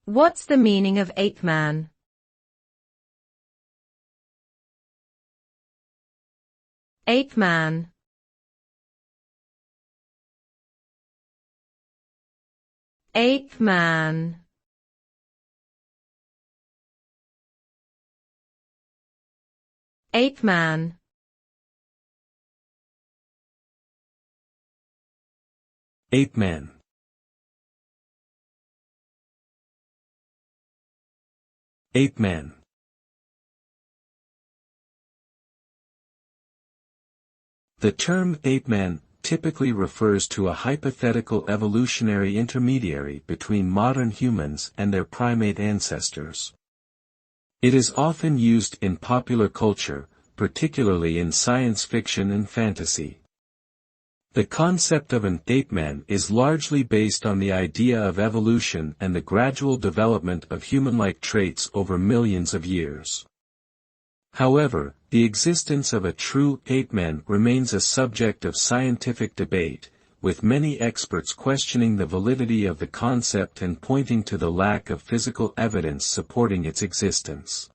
What's the meaning of apeman? Apeman. Apeman. Apeman. Apeman. Apeman. The term apeman typically refers to a hypothetical evolutionary intermediary between modern humans and their primate ancestors. It is often used in popular culture, particularly in science fiction and fantasy. The concept of an apeman is largely based on the idea of evolution and the gradual development of human-like traits over millions of years. However, the existence of a true apeman remains a subject of scientific debate, with many experts questioning the validity of the concept and pointing to the lack of physical evidence supporting its existence.